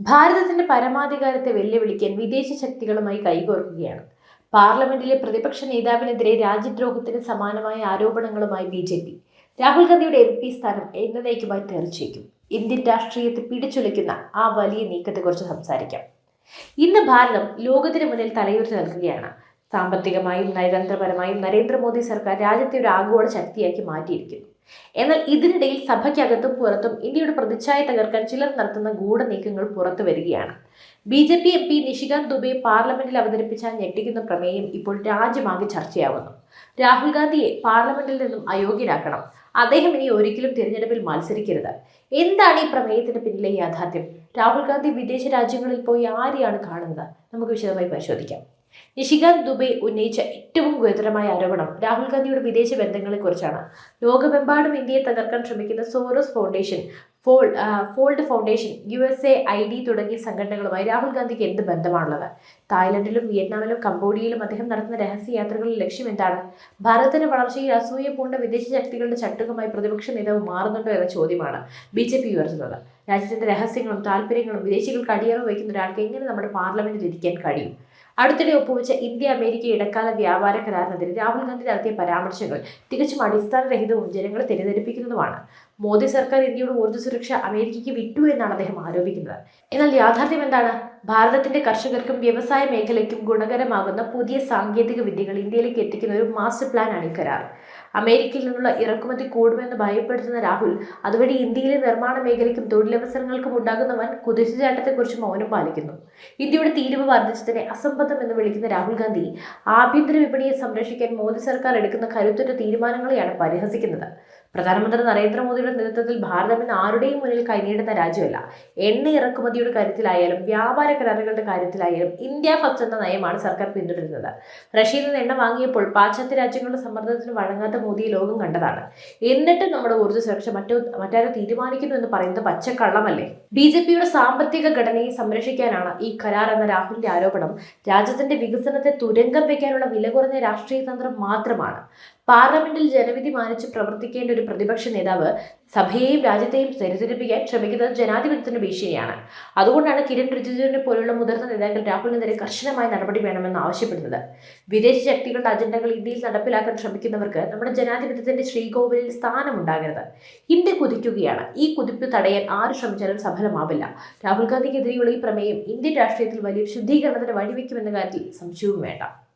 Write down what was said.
ഭാരതത്തിന്റെ പരമാധികാരത്തെ വെല്ലുവിളിക്കാൻ വിദേശ ശക്തികളുമായി കൈകോർക്കുകയാണ്. പാർലമെന്റിലെ പ്രതിപക്ഷ നേതാവിനെതിരെ രാജ്യദ്രോഹത്തിന് സമാനമായ ആരോപണങ്ങളുമായി ബി. രാഹുൽ ഗാന്ധിയുടെ MP സ്ഥാനം എന്നേക്കുമായി തെറിച്ചേക്കും. ഇന്ത്യൻ രാഷ്ട്രീയത്തെ പിടിച്ചുലയ്ക്കുന്ന ആ വലിയ നീക്കത്തെക്കുറിച്ച് സംസാരിക്കാം. ഇന്ന് ഭാരതം ലോകത്തിന് മുന്നിൽ തലയുയർത്തി നിൽക്കുകയാണ്. സാമ്പത്തികമായും നയതന്ത്രപരമായും നരേന്ദ്രമോദി സർക്കാർ രാജ്യത്തെ ഒരു ആഗോള ശക്തിയാക്കി മാറ്റിയിരിക്കുന്നു. എന്നാൽ ഇതിനിടയിൽ സഭയ്ക്കകത്തും പുറത്തും ഇന്ത്യയുടെ പ്രതിച്ഛായ തകർക്കാൻ ചിലർ നടത്തുന്ന ഗൂഢനീക്കങ്ങൾ പുറത്തു വരികയാണ്. BJP MP നിഷികാന്ത് ദുബെ പാർലമെന്റിൽ അവതരിപ്പിച്ച ഞെട്ടിക്കുന്ന പ്രമേയം ഇപ്പോൾ രാജ്യമാകെ ചർച്ചയാവുന്നു. രാഹുൽ ഗാന്ധിയെ പാർലമെന്റിൽ നിന്നും അയോഗ്യരാക്കണം, അദ്ദേഹം ഇനി ഒരിക്കലും തിരഞ്ഞെടുപ്പിൽ മത്സരിക്കരുത്. എന്താണ് ഈ പ്രമേയത്തിന് പിന്നിലെ യാഥാർത്ഥ്യം? രാഹുൽ ഗാന്ധി വിദേശ രാജ്യങ്ങളിൽ പോയി ആരെയാണ് കാണുന്നത്? നമുക്ക് വിശദമായി പരിശോധിക്കാം. നിഷികാന്ത് ദുബെ ഉന്നയിച്ച ഏറ്റവും ഗുരുതരമായ ആരോപണം രാഹുൽ ഗാന്ധിയുടെ വിദേശ ബന്ധങ്ങളെക്കുറിച്ചാണ്. ലോകമെമ്പാടും ഇന്ത്യയെ തകർക്കാൻ ശ്രമിക്കുന്ന sorrows foundation, fold foundation, USAID തുടങ്ങിയ സംഘടനകളുമായി രാഹുൽ ഗാന്ധിക്ക് എന്ത് ബന്ധമാണുള്ളത്? തായ്ലൻഡിലും വിയറ്റ്നാമിലും കംബോഡിയയിലും അദ്ദേഹം നടത്തുന്ന രഹസ്യയാത്രകളുടെ ലക്ഷ്യം എന്താണ്? ഭാരതത്തിന്റെ വളർച്ചയിൽ അസൂയ പൂണ്ട വിദേശ ശക്തികളുടെ ചട്ടുകമായി പ്രതിപക്ഷ നേതാവ് മാറുന്നുണ്ടോ എന്ന ചോദ്യമാണ് BJP ഉയർത്തുന്നത്. രാജ്യത്തിന്റെ രഹസ്യങ്ങളും താല്പര്യങ്ങളും വിദേശികൾക്ക് അടിയറവ് വയ്ക്കുന്ന ഒരാൾക്ക് എങ്ങനെ നമ്മുടെ പാർലമെന്റിൽ ഇരിക്കാൻ കഴിയും? അടുത്തിടെ ഒപ്പുവെച്ച ഇന്ത്യ-അമേരിക്ക ഇടക്കാല വ്യാപാര കരാറിനെതിരെ രാഹുൽ ഗാന്ധി നടത്തിയ പരാമർശങ്ങൾ തികച്ചും അടിസ്ഥാനരഹിതവും ജനങ്ങളെ തെറ്റിദ്ധരിപ്പിക്കുന്നതുമാണ്. മോദി സർക്കാർ ഇന്ത്യയുടെ ഊർജ്ജ സുരക്ഷ അമേരിക്കയ്ക്ക് വിട്ടു എന്നാണ് അദ്ദേഹം ആരോപിക്കുന്നത്. എന്നാൽ യാഥാർത്ഥ്യം എന്താണ്? ഭാരതത്തിന്റെ കർഷകർക്കും വ്യവസായ മേഖലയ്ക്കും ഗുണകരമാകുന്ന പുതിയ സാങ്കേതിക വിദ്യകൾ ഇന്ത്യയിലേക്ക് എത്തിക്കുന്ന ഒരു മാസ്റ്റർ പ്ലാൻ ആണ് ഈ കരാർ. അമേരിക്കയിൽ നിന്നുള്ള ഇറക്കുമതി കൂടുമെന്ന് ഭയപ്പെടുത്തുന്ന രാഹുൽ അതുവഴി ഇന്ത്യയിലെ നിർമ്മാണ മേഖലയ്ക്കും തൊഴിലവസരങ്ങൾക്കും ഉണ്ടാകുന്ന വൻ കുതിച്ചുചാട്ടത്തെക്കുറിച്ച് മൗനം പാലിക്കുന്നു. ഇന്ത്യയുടെ തീരുവ വർദ്ധിച്ചതിനെ അസംബന്ധം എന്ന് വിളിക്കുന്ന രാഹുൽ ഗാന്ധി ആഭ്യന്തര വിപണിയെ സംരക്ഷിക്കാൻ മോദി സർക്കാർ എടുക്കുന്ന കരുത്തുറ്റ തീരുമാനങ്ങളെയാണ് പരിഹസിക്കുന്നത്. പ്രധാനമന്ത്രി നരേന്ദ്രമോദിയുടെ നേതൃത്വത്തിൽ ഭാരതം ഇന്ന് ആരുടെയും മുന്നിൽ കൈനീടുന്ന രാജ്യമല്ല. എണ്ണ ഇറക്കുമതിയുടെ കാര്യത്തിലായാലും വ്യാപാര കരാറുകളുടെ കാര്യത്തിലായാലും ഇന്ത്യ ഫസ്റ്റ് എന്ന നയമാണ് സർക്കാർ പിന്തുടരുന്നത്. റഷ്യയിൽ നിന്ന് എണ്ണ വാങ്ങിയപ്പോൾ പാശ്ചാത്യ രാജ്യങ്ങളുടെ സമ്മർദ്ദത്തിന് വഴങ്ങാത്ത മോദിയെ ലോകം കണ്ടതാണ്. എന്നിട്ടും നമ്മുടെ ഊർജ്ജ സുരക്ഷ മറ്റാരും തീരുമാനിക്കുന്നു എന്ന് പറയുന്നത് പച്ചക്കള്ളമല്ലേ? BJPയുടെ സാമ്പത്തിക ഘടനയെ സംരക്ഷിക്കാനാണ് ഈ കരാർ എന്ന രാഹുലിന്റെ ആരോപണം രാജ്യത്തിന്റെ വികസനത്തെ തുരങ്കം വയ്ക്കാനുള്ള വില കുറഞ്ഞ രാഷ്ട്രീയ തന്ത്രം മാത്രമാണ്. പാർലമെന്റിൽ ജനവിധി മാനിച്ച് പ്രവർത്തിക്കേണ്ട ഒരു പ്രതിപക്ഷ നേതാവ് സഭയെയും രാജ്യത്തെയും തെറ്റിദ്ധരിപ്പിക്കാൻ ശ്രമിക്കുന്നത് ജനാധിപത്യത്തിന്റെ ഭീഷണിയാണ്. അതുകൊണ്ടാണ് കിരൺ റിജിജുവിനെ പോലുള്ള മുതിർന്ന നേതാക്കൾ രാഹുലിനെതിരെ കർശനമായ നടപടി വേണമെന്ന് ആവശ്യപ്പെടുന്നത്. വിദേശ ശക്തികളുടെ അജണ്ടകൾ ഇന്ത്യയിൽ നടപ്പിലാക്കാൻ ശ്രമിക്കുന്നവർക്ക് നമ്മുടെ ജനാധിപത്യത്തിന്റെ ശ്രീകോവിലിൽ സ്ഥാനമുണ്ടാകരുത്. ഇന്ത്യ കുതിക്കുകയാണ്. ഈ കുതിപ്പ് തടയാൻ ആര് ശ്രമിച്ചാലും സഫലമാവില്ല. രാഹുൽ ഗാന്ധിക്കെതിരെയുള്ള ഈ പ്രമേയം ഇന്ത്യൻ രാഷ്ട്രീയത്തിൽ വലിയൊരു ശുദ്ധീകരണത്തിന് വഴിവെക്കുമെന്ന കാര്യത്തിൽ സംശയവും വേണ്ട.